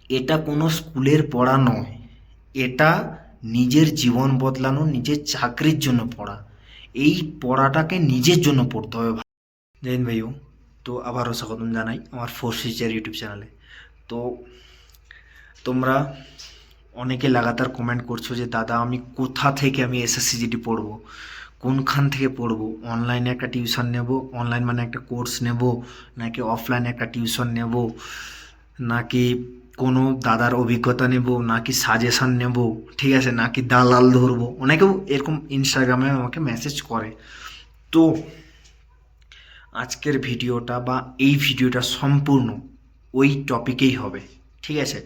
এটা কোনো স্কুলের পড়া নয়, এটা নিজের জীবন বদলানো, নিজের চাকরির জন্য পড়া। এই পড়াটাকে নিজের জন্য পড়তে হবে। জয় হিন্দ ভাইও। তো আবারও স্বাগতম জানাই আমার ফোর্স টিচার ইউটিউব চ্যানেলে। তো তোমরা অনেকে লাগাতার কমেন্ট করছো যে দাদা আমি কোথা থেকে আমি এসএসসিজিডি পড়বো, কোনখান থেকে পড়বো, অনলাইনে একটা টিউশন নেব, অনলাইন মানে একটা কোর্স নেব, নাকি অফলাইনে একটা টিউশন নেব, নাকি কোনো দাদার অভিজ্ঞতা নেব, নাকি সাজেশান নেব, ঠিক আছে, নাকি দালাল ধরবো। অনেকেও এরকম ইনস্টাগ্রামে আমাকে মেসেজ করে। তো আজকের ভিডিওটা বা এই ভিডিওটা সম্পূর্ণ ওই টপিকেই হবে, ঠিক আছে,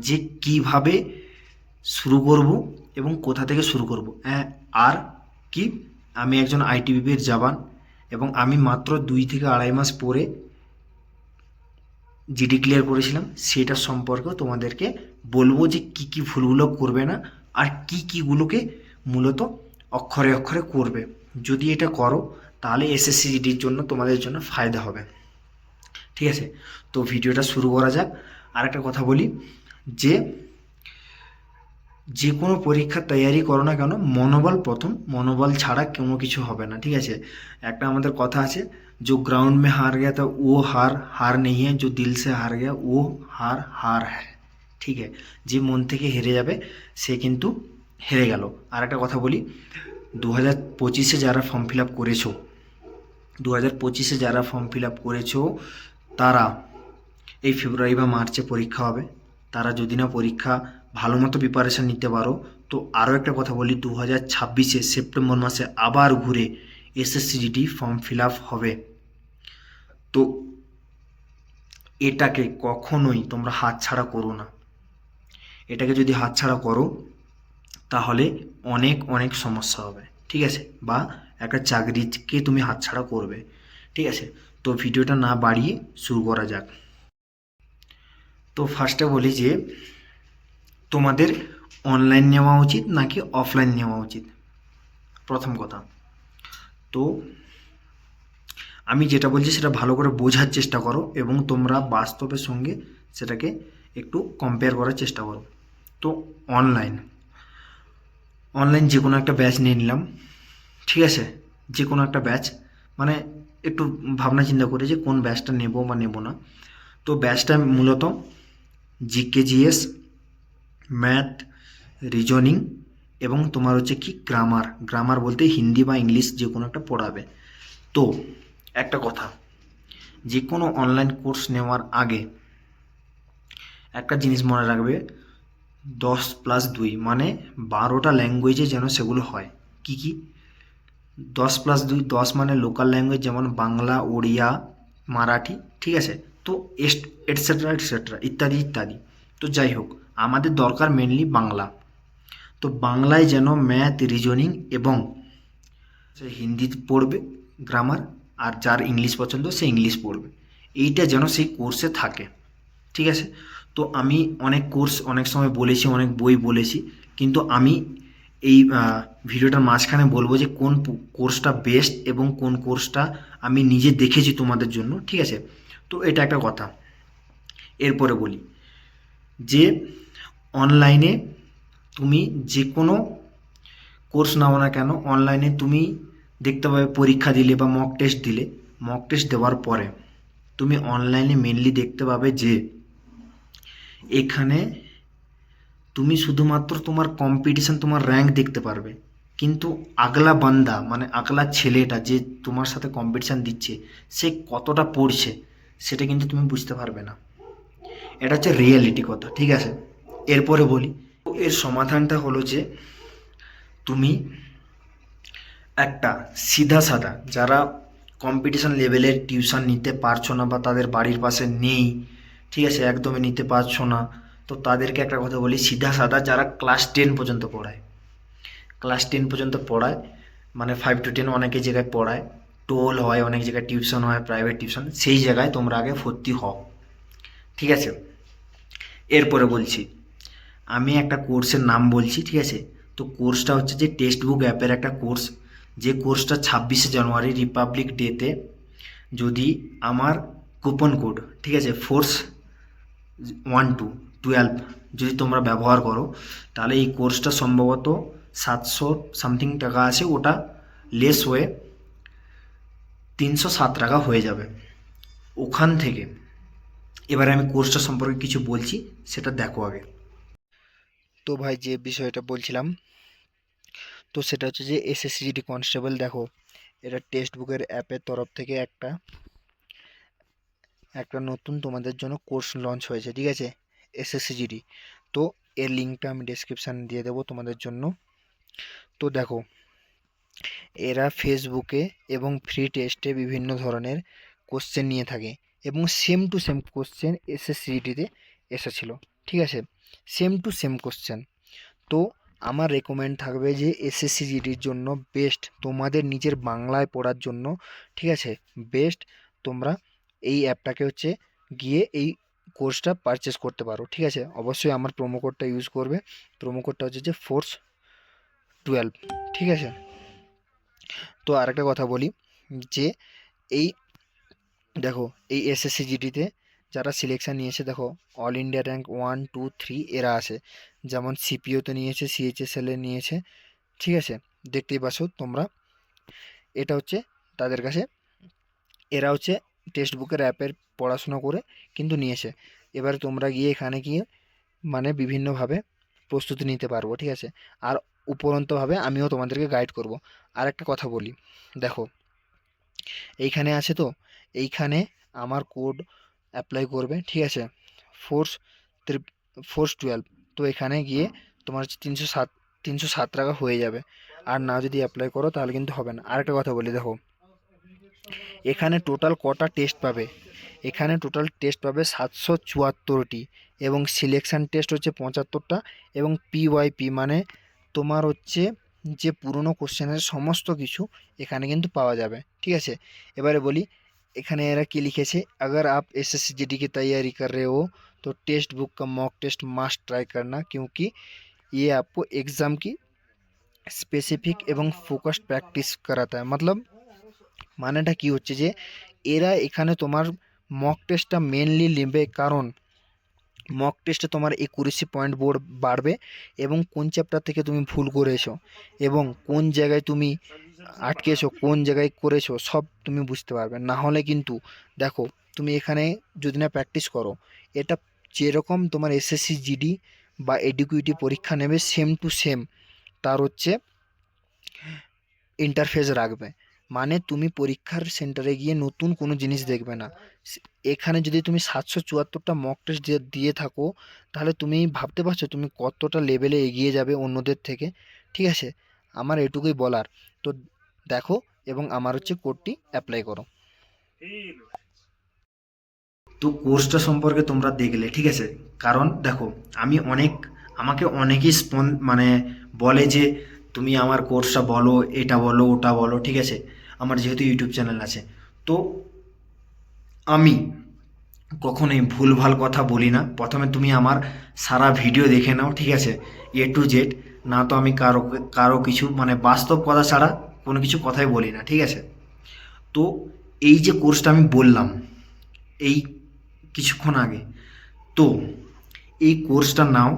যে কিভাবে শুরু করব এবং কোথা থেকে শুরু করব। আর কি, আমি একজন আইটিবিপির জওয়ান এবং আমি মাত্র 2 থেকে 2.5 মাস পরে জিডি ক্লিয়ার করেছিলাম। সেটা সম্পর্কেও তোমাদেরকে বলবো যে কি কি ভুলগুলো করবে না আর কি কিগুলোকে মূলত অক্ষরে অক্ষরে করবে। যদি এটা করো তাহলে এসএসসি জিডির জন্য তোমাদের জন্য ফায়দা হবে, ঠিক আছে। তো ভিডিওটা শুরু করা যাক। আর একটা কথা বলি, যে কোনো পরীক্ষার তৈয়ারি করো না কেন, মনোবল প্রথম, মনোবল ছাড়া কোনো কিছু হবে না, ঠিক আছে। একটা আমাদের কথা আছে, जो ग्राउंड में हार गया था वो हार हार नहीं है, जो दिल से हार गया वो हार हार है, ঠিক আছে। যে মন থেকে হেরে যাবে সে কিন্তু হেরে গেল। আর একটা কথা বলি, 2025-এ যারা ফর্ম ফিল আপ করেছো, 2025-এ যারা ফর্ম ফিল আপ করেছো তারা এই ফেব্রুয়ারি বা মার্চে পরীক্ষা হবে। তারা যদি না পরীক্ষা ভালো মতো প্রিপারেশান নিতে পারো, তো আরও একটা কথা বলি, 2026-এ সেপ্টেম্বর মাসে আবার ঘুরে এসএসসিজিডি ফর্ম ফিল আপ হবে। তো এটাকে কখনোই তোমরা হাতছাড়া করো না। এটাকে যদি হাতছাড়া করো তাহলে অনেক অনেক সমস্যা হবে, ঠিক আছে, বা একটা চাকরিকে তুমি হাতছাড়া করবে, ঠিক আছে। তো ভিডিওটা না বাড়িয়ে শুরু করা যাক। তো ফার্স্টে বলি যে তোমাদের অনলাইন নেওয়া উচিত নাকি অফলাইন নেওয়া উচিত, প্রথম কথা। তো আমি যেটা বলছি সেটা ভালো করে বোঝার চেষ্টা করো এবং তোমরা বাস্তবের সঙ্গে সেটাকে একটু কম্পেয়ার করার চেষ্টা করো। তো অনলাইন অনলাইন যে কোনো একটা ব্যাচ নিয়ে নিলাম, ঠিক আছে, যে কোনো একটা ব্যাচ, মানে একটু ভাবনা চিন্তা করে যে কোন ব্যাচটা নেব বা নেব না। তো ব্যাচটা মূলত জিকে জিএস, ম্যাথ, রিজনিং এবং তোমার হচ্ছে কি গ্রামার। গ্রামার বলতে হিন্দি বা ইংলিশ যে কোনো একটা পড়াবে। তো একটা কথা, যে কোনো অনলাইন কোর্স নেওয়ার আগে একটা জিনিস মনে রাখবে, 10+2 মানে 12টা ল্যাঙ্গুয়েজে যেন সেগুলো হয়। কি কি? 10+2, 10 মানে লোকাল ল্যাঙ্গুয়েজ, যেমন বাংলা, ওড়িয়া, মারাঠি, ঠিক আছে। তো এটসেট্রা এটসেট্রা ইত্যাদি ইত্যাদি। তো যাই হোক, আমাদের দরকার মেনলি বাংলা। তো বাংলায় যেন ম্যাথ, রিজনিং এবং সে হিন্দি পড়বে গ্রামার, আর যার ইংলিশ পছন্দ সে ইংলিশ পড়বে, এইটা যেন সেই কোর্সে থাকে, ঠিক আছে। তো আমি অনেক কোর্স অনেক সময় বলেছি, অনেক বই বলেছি, কিন্তু আমি এই ভিডিওটার মাঝখানে বলবো যে কোন কোর্সটা বেস্ট এবং কোন কোর্সটা আমি নিজে দেখেছি তোমাদের জন্য, ঠিক আছে। তো এটা একটা কথা। এরপরে বলি যে অনলাইনে তুমি যে কোনো কোর্স নাও না কেন, অনলাইনে তুমি দেখতে পাবে পরীক্ষা দিলে বা মক টেস্ট দিলে, মক টেস্ট দেওয়ার পরে তুমি অনলাইনে মেনলি দেখতে পাবে যে এখানে তুমি শুধুমাত্র তোমার কম্পিটিশান, তোমার র্যাঙ্ক দেখতে পারবে, কিন্তু আগলা বান্দা মানে আগলা ছেলেটা যে তোমার সাথে কম্পিটিশান দিচ্ছে সে কতটা পড়ছে সেটা কিন্তু তুমি বুঝতে পারবে না। এটা হচ্ছে রিয়েলিটি কথা, ঠিক আছে। এরপরে বলি, এর সমাধানটা হলো যে তুমি একটা সিধা সাদা, যারা কম্পিটিশান লেভেলের টিউশন নিতে পারছো না বা তাদের বাড়ির পাশে নেই, ঠিক আছে, একদমই নিতে পারছো না, তো তাদেরকে একটা কথা বলি, সিধা সাদা যারা ক্লাস 10 পর্যন্ত পড়ায়, ক্লাস 10 পর্যন্ত পড়ায়, মানে 5 to 10 অনেক জায়গায় পড়ায়, টোল হয়, অনেক জায়গায় টিউশন হয়, প্রাইভেট টিউশন, সেই জায়গায় তোমরা আগে ভর্তি হও, ঠিক আছে। এরপরে বলছি, আমি একটা কোর্সের নাম বলছি, ঠিক আছে। তো কোর্সটা হচ্ছে যে টেক্সট বুক অ্যাপের একটা কোর্স, যে কোর্সটা 26শে জানুয়ারি রিপাবলিক ডেতে যদি আমার কুপন কোড, ঠিক আছে, Force 12, টুয়েলভ যদি তোমরা ব্যবহার করো, তাহলে এই কোর্সটা সম্ভবত 700 সামথিং টাকা আছে, ওটা লেস হয়ে 307 টাকা হয়ে যাবে ওখান থেকে। এবারে আমি কোর্সটা সম্পর্কে কিছু বলছি, সেটা দেখো আগে। তো ভাই যে বিষয়টা বলছিলাম, তো সেটা হচ্ছে যে এসএসসিজিডি কনস্টেবল। দেখো, এটা টেক্সট বুকের অ্যাপের তরফ থেকে একটা নতুন তোমাদের জন্য কোর্স লঞ্চ হয়েছে, ঠিক আছে, এসএসসিজিডি। তো এর লিঙ্কটা আমি ডেসক্রিপশানে দিয়ে দেবো তোমাদের জন্য। তো দেখো, এরা ফেসবুকে এবং ফ্রি টেস্টে বিভিন্ন ধরনের কোশ্চেন নিয়ে থাকে এবং সেম টু সেম কোশ্চেন এসএসসিজিডিতে এসেছিলো, ঠিক আছে, সেম টু সেম কোশ্চেন। তো আমার রেকমেন্ড থাকবে যে এসএসসিজিডির জন্য বেস্ট তোমাদের নিজের বাংলায় পড়ার জন্য, ঠিক আছে, বেস্ট তোমরা এই অ্যাপটাকে হচ্ছে গিয়ে এই কোর্সটা পারচেস করতে পারো, ঠিক আছে। অবশ্যই আমার প্রোমো কোডটা ইউজ করবে। প্রোমো কোডটা হচ্ছে যে FORCE12, ঠিক আছে। তো আরেকটা কথা বলি যে এই দেখো, এই এসএসসিজিডিতে যারা সিলেকশান নিয়েছে, দেখো অল ইন্ডিয়া র্যাঙ্ক 1 2 3 এরা আছে, যেমন সিপিওতে নিয়েছে, সিএইচএসএলে নিয়েছে, ঠিক আছে, দেখতেই পাচ্ছ তোমরা। এটা হচ্ছে তাদের কাছে, এরা হচ্ছে টেক্সট বুকের অ্যাপের পড়াশোনা করে কিন্তু নিয়েছে। এবারে তোমরা গিয়ে এখানে গিয়ে মানে বিভিন্নভাবে প্রস্তুতি নিতে পারবো, ঠিক আছে। আর উপরন্তভাবে আমিও তোমাদেরকে গাইড করব। আর একটা কথা বলি, দেখো এইখানে আছে, তো এইখানে আমার কোড অ্যাপ্লাই করবে, ঠিক আছে, ফোর্স FORCE12। তো এখানে গিয়ে তোমার হচ্ছে 307 টাকা হয়ে যাবে। আর না যদি অ্যাপ্লাই করো তাহলে কিন্তু হবে না। আরেকটা কথা বলি, দেখো এখানে টোটাল কটা টেস্ট পাবে, এখানে টোটাল টেস্ট পাবে 774টি এবং সিলেকশান টেস্ট হচ্ছে 75টা এবং পিওয়াইপি মানে তোমার হচ্ছে যে পুরনো কোশ্চেনের সমস্ত কিছু এখানে কিন্তু পাওয়া যাবে, ঠিক আছে। এবারে বলি, এখানে এরা কি লিখেছে, अगर आप एसएससीजीडी की तैयारी कर रहे हो तो टेस्ट बुक का मॉक टेस्ट मस्ट ट्राई करना, क्योंकि ये आपको एग्ज़ाम की স্পেসিফিক এবং ফোকাসড প্র্যাকটিস করাতে হয়। মতলব মানেটা কি হচ্ছে যে এরা এখানে তোমার মক টেস্টটা মেনলি নেবে, কারণ মক টেস্টে তোমার একুরেসি পয়েন্ট বাড়বে এবং কোন চ্যাপ্টার থেকে তুমি ভুল করেছো এবং কোন জায়গায় তুমি আটকেছো, কোন জায়গায় করেছো, সব তুমি বুঝতে পারবে। না হলে কিন্তু দেখো, তুমি এখানে যদি না প্র্যাকটিস করো, এটা যেরকম তোমার এসএসসি জিডি বা এডিকুইটি পরীক্ষা নেবে সেম টু সেম তার হচ্ছে ইন্টারফেস রাখবে। মানে তুমি পরীক্ষার সেন্টারে গিয়ে নতুন কোনো জিনিস দেখবে না। এখানে যদি তুমি 774টা মক টেস্ট দিয়ে থাকো, তাহলে তুমি ভাবতে পারছো তুমি কতটা লেভেলে এগিয়ে যাবে অন্যদের থেকে, ঠিক আছে। আমার এটুকুই বলার। তো দেখো এবং আমার হচ্ছে কোডটি অ্যাপ্লাই করো। তো কোর্সটা সম্পর্কে তোমরা দেখলে, ঠিক আছে। কারণ দেখো, আমাকে অনেকেই মানে বলে যে তুমি আমার কোর্সটা বলো, এটা বলো, ওটা বলো, ঠিক আছে। আমার যেহেতু ইউটিউব চ্যানেল আছে, তো আমি কখনোই ভুলভাল কথা বলি না। প্রথমে তুমি আমার সারা ভিডিও দেখে নাও, ঠিক আছে, A to Z। না তো আমি কারো কিছু মানে বাস্তব কথা ছাড়া কোনো কিছু কথাই বলি না, ঠিক আছে। তো এই যে কোর্সটা আমি বললাম এই কিছুক্ষণ আগে, তো এই কোর্সটার নাও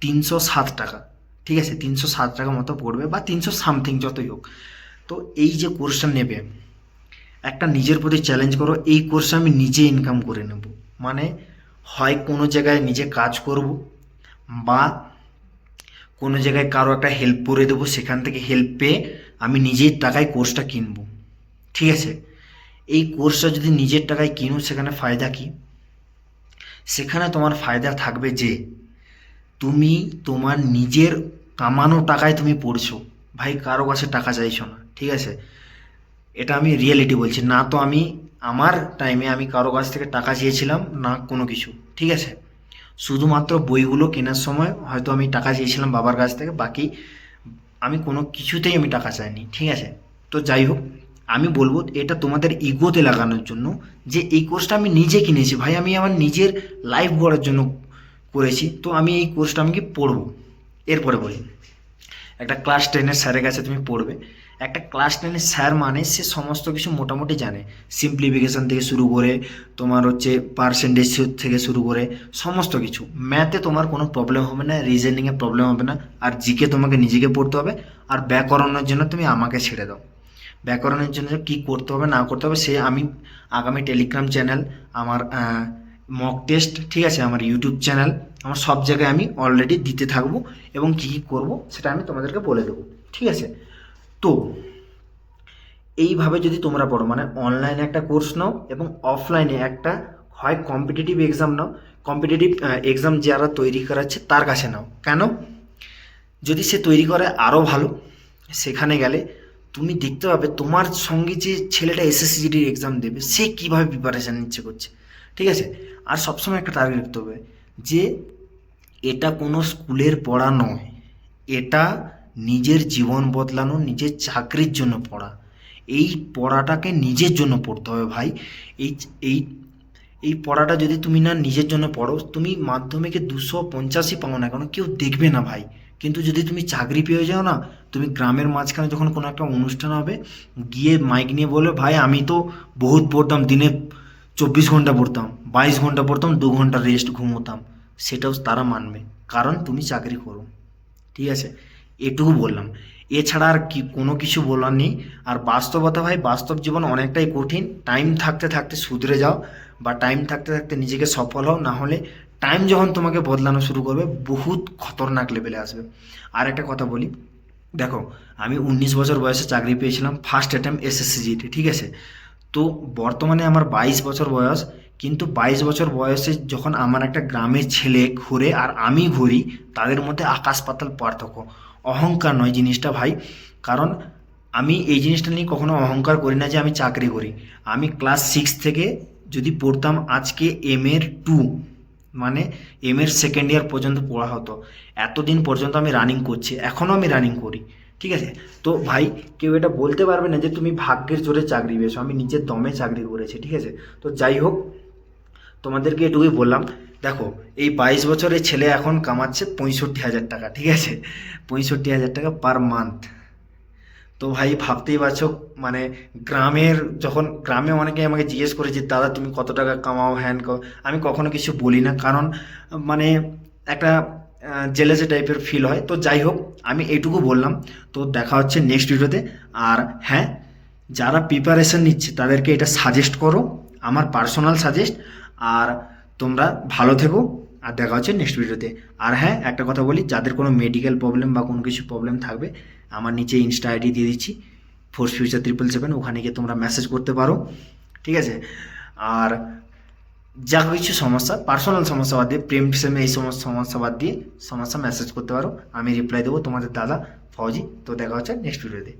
307 টাকা, ঠিক আছে, 307 টাকা মতো পড়বে বা 300 সামথিং যতই হোক। তো এই যে কোর্সটা নেবে, একটা নিজের প্রতি চ্যালেঞ্জ করো, এই কোর্সে আমি নিজে ইনকাম করে নেব। মানে হয় কোনো জায়গায় নিজে কাজ করব বা কোনো জায়গায় কারো একটা হেল্প করে দেবো, সেখান থেকে হেল্প পেয়ে আমি নিজের টাকায় কোর্সটা কিনবো, ঠিক আছে। এই কোর্সটা যদি নিজের টাকায় কিনো, সেখানে ফায়দা কি? সেখানে তোমার ফায়দা থাকবে যে তুমি তোমার নিজের কামানো টাকায় তুমি পড়ছো, ভাই কারো কাছে টাকা চাইছো না, ঠিক আছে। এটা আমি রিয়েলিটি বলছি না। তো আমি আমার টাইমে আমি কারো কাছ থেকে টাকা চেয়েছিলাম না, কোনো কিছু, ঠিক আছে। শুধুমাত্র বইগুলো কেনার সময় হয়তো আমি টাকা চেয়েছিলাম বাবার কাছ থেকে, বাকি আমি কোনো কিছুতেই আমি টাকা চাইনি, ঠিক আছে। তো যাই হোক, আমি বলবো এটা তোমাদের ইগোতে লাগানোর জন্য যে এই কোর্সটা আমি নিজে কিনেছি, ভাই আমি আমার নিজের লাইফ গড়ার জন্য করেছি, তো আমি এই কোর্সটা আমি কি পড়বো। এরপরে বলি, একটা ক্লাস 10-এর স্যারের কাছে তুমি পড়বে, একটা ক্লাস 10-এর স্যার মানে সে সমস্ত কিছু মোটামুটি জানে, সিম্পলিফিকেশন থেকে শুরু করে তোমার হচ্ছে পার্সেন্টেজ থেকে শুরু করে সমস্ত কিছু। ম্যাথে তোমার কোনো প্রবলেম হবে না, রিজনিংয়ে প্রবলেম হবে না, আর জিকে তোমাকে নিজেকে পড়তে হবে, আর ব্যাকরণের জন্য তুমি আমাকে ছেড়ে দাও। ব্যাকরণের জন্য কী করতে হবে না করতে হবে সে আমি আগামী টেলিগ্রাম চ্যানেল, আমার মক টেস্ট, ঠিক আছে, আমার ইউটিউব চ্যানেল, আমার সব জায়গায় আমি অলরেডি দিতে থাকবো, এবং কী কী করবো সেটা আমি তোমাদেরকে বলে দেবো, ঠিক আছে। তো এইভাবে যদি তোমরা পড়ো, মানে অনলাইনে একটা কোর্স নাও এবং অফলাইনে একটা হয় কম্পিটিটিভ এক্সাম নাও, কম্পিটিটিভ এক্সাম যারা তৈরি করাচ্ছে তার কাছে নাও। কেন? যদি সে তৈরি করে আরও ভালো, সেখানে গেলে তুমি দেখতে পাবে তোমার সঙ্গে যে ছেলেটা এসএসসিজিডির এক্সাম দেবে সে কীভাবে প্রিপারেশান নিচ্ছে করছে, ঠিক আছে। আর সবসময় একটা টার্গেট রাখতে হবে যে এটা কোনো স্কুলের পড়া নয়, এটা নিজের জীবন বদলানো, নিজের চাকরির জন্য পড়া। এই পড়াটাকে নিজের জন্য পড়তে হবে ভাই। এই এই এই পড়াটা যদি তুমি না নিজের জন্য পড়ো, তুমি মাধ্যমিকে 250ই পাও না কেন কেউ দেখবে না ভাই, কিন্তু যদি তুমি চাকরি পেয়ে যাও না, তুমি গ্রামের মাঝখানে যখন কোনো একটা অনুষ্ঠান হবে গিয়ে মাইক নিয়ে বলবে ভাই আমি তো বহুত পড়তাম, দিনে 24 ঘন্টা পড়তাম, 22 ঘন্টা পড়তাম, 2 ঘন্টা রেস্ট ঘুমোতাম, সেটাও তারা মানবে, কারণ তুমি চাকরি করো, ঠিক আছে। এটুকু বললাম, এছাড়া আর কি কোনো কিছু বলার নেই। আর বাস্তবতা ভাই, বাস্তব জীবন অনেকটাই কঠিন। টাইম থাকতে থাকতে শুধরে যাও, বা টাইম থাকতে থাকতে নিজেকে সফল হও, না হলে টাইম যখন তোমাকে বদলানো শুরু করবে বহুত খতরনাক লেভেলে আসবে। আর একটা কথা বলি, দেখো আমি 19 বছর বয়সে চাকরি পেয়েছিলাম, ফার্স্ট অ্যাটেম্প এসএসসিজিটি, ঠিক আছে। তো বর্তমানে আমার 22 বছর বয়স, কিন্তু 22 বছর বয়সে যখন আমার একটা গ্রামের ছেলে ঘুরে আর আমি ঘুরি, তাদের মধ্যে আকাশ পাতাল পার্থক্য। অহংকার নয় জিনিসটা ভাই, কারণ আমি এই জিনিসটা নিয়ে কখনো অহংকার করি না যে আমি চাকরি করি। আমি ক্লাস 6 থেকে যদি পড়তাম, আজকে এম এর 2, মানে এম এর সেকেন্ড ইয়ার পর্যন্ত পড়া হতো, এতদিন পর্যন্ত আমি রানিং করছি, এখনও আমি রানিং করি, ঠিক আছে। তো ভাই কেউ এটা বলতে পারবে না যে তুমি ভাগ্যের জোরে চাকরি পেয়েছো, আমি নিজের দমে চাকরি করেছি, ঠিক আছে। তো যাই হোক, তোমাদেরকে এটুকুই বললাম। দেখো এই 22 বছরের ছেলে এখন কামাচ্ছে 65,000 টাকা, ঠিক আছে, 65,000 টাকা পার মান্থ। তো ভাই ভাবতেই পারছো, মানে গ্রামের, যখন গ্রামে অনেকে আমাকে জিজ্ঞেস করে যে দাদা তুমি কত টাকা কামাও, হ্যান আমি কখনো কিছু বলি না, কারণ মানে একটা জেলেসি টাইপের ফিল হয়। তো যাই হোক, আমি এইটুকু বললাম। তো দেখা হচ্ছে নেক্সট ভিডিওতে। আর হ্যাঁ, যারা প্রিপারেশন নিচ্ছে তাদেরকে এটা সাজেস্ট করো, আমার পার্সোনাল সাজেস্ট। আর তোমরা ভালো থেকো, আর দেখা হচ্ছে নেক্সট ভিডিওতে। আর হ্যাঁ, একটা কথা বলি, যাদের কোনো মেডিকেল প্রবলেম বা কোনো কিছু প্রবলেম থাকবে, আমার নিচে ইনস্টা আইডি দিয়ে দিচ্ছি, ফোর্স ফিউচার 777, ওখানে গিয়ে তোমরা মেসেজ করতে পারো, ঠিক আছে। আর যা কিছু সমস্যা, পার্সোনাল সমস্যা বাদ দিয়ে, প্রেম প্রেমে এই সমস্ত সমস্যা বাদ দিয়ে সমস্যা মেসেজ করতে পারো, আমি রিপ্লাই দেবো, তোমাদের দাদা ফৌজি। তো দেখা হচ্ছে নেক্সট ভিডিওতে।